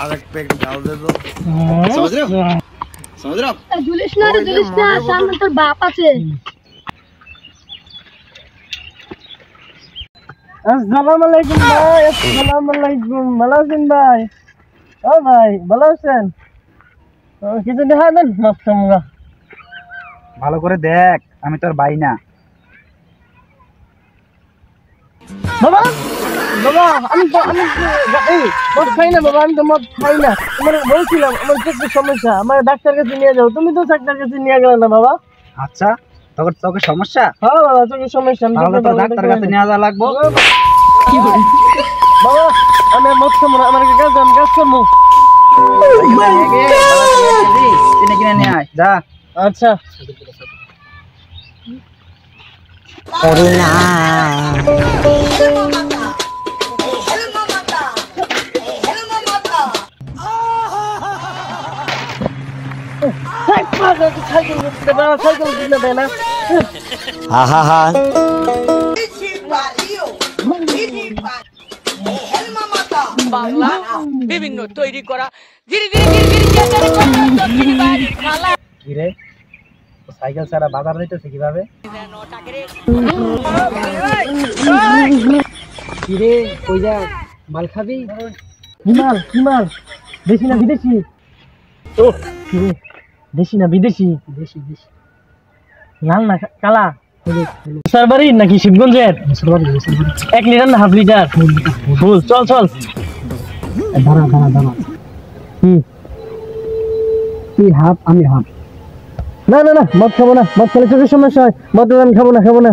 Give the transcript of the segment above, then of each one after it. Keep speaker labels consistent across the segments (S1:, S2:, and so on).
S1: আরেক পেক ডাল দে তো समझ रहे हो
S2: जुलिस ना सामने তোর বাপ আছে
S3: আসসালামু আলাইকুম ভাই আসসালামু আলাইকুম ভালো আছেন ভাই ও ভাই ভালো আছেন কিছু দেখা দেন মাছটা
S4: ভালো করে দেখ আমি তোর ভাই না
S3: বাবা বাবা আমি মদ খাই না বাবা আমি তো মদ খাই না তোমার বলছিলাম আমার চোখের সমস্যা আমার ডাক্তার কাছে নিয়ে যাও তুমি তো ডাক্তার কাছে নিয়ে গেলে না বাবা
S4: আচ্ছা তোর চোখের সমস্যা
S3: হ্যাঁ বাবা চোখের সমস্যা আমি
S4: তাহলে তো ডাক্তার কাছে নিয়ে যাওয়া লাগবে
S3: কি বলি বাবা আমি মদ খাবো না আমার কাজ করবো
S4: কিনে কিনে নিয়ে আয় যা
S3: আচ্ছা
S5: বাংলা বিভিন্ন তৈরি করা ধীরে ধীরে
S4: কিরে সাইকেল ছাড়া বাজার যাইতেছে কিভাবে কিরে কই যা মাল খাবি
S3: কি মাল দেশি না বিদেশি ও কিরে দেশি না বিদেশি
S4: দেশি দেশি
S3: লাল না কালা সারবারি নাকি শিবগঞ্জের 1 লিটার না হাফ লিটার ফুল চল দাঁড়া তুই হাফ আমি হাফ না মদ খাবো না মদ খেলে চোখের সমস্যা হয় মদ আমি খাবো না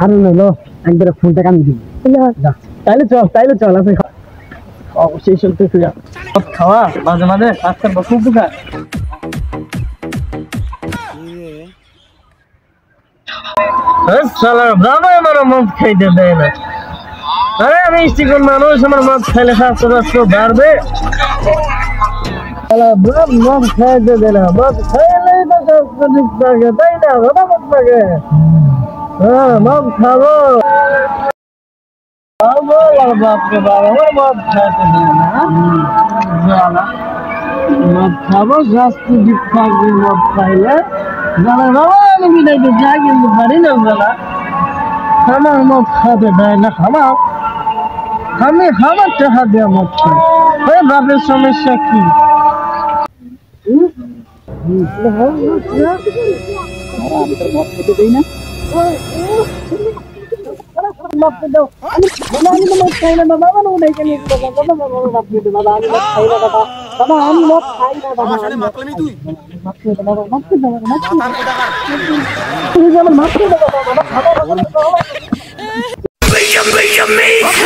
S3: আর লো একবার ফোনটা কামি দিবি তাইলে চল আপনি অবশ্যই চলতে ফিরা মদ খাওয়া মাঝে মাঝে স্বাস্থ্যের খুব উপকার মদ খাইতে দেয় না আরে আমি স্টিকন মানুষ আমার মদ খাইলে স্বাস্থ্য বাড়বে মদ খাইতে দেয় না মদ খাইলেই তো স্বাস্থ্য ঠিক থাকে তাই না কথা মদ থাকে হ্যাঁ মদ খাবো বাপরে বাবা আমার মদ খাইতে দেয় না মদ খাবো স্বাস্থ্য ঠিক থাকবে মদ খাইলে জানা বাবা আমি বিদায়তে যাই কিন্তু পারি না জানা আমার মদ খাতে দেয় না আমি খাবার টাকা দেওয়া মদ খাই ওই বাপের সমস্যা কি
S1: Benjamin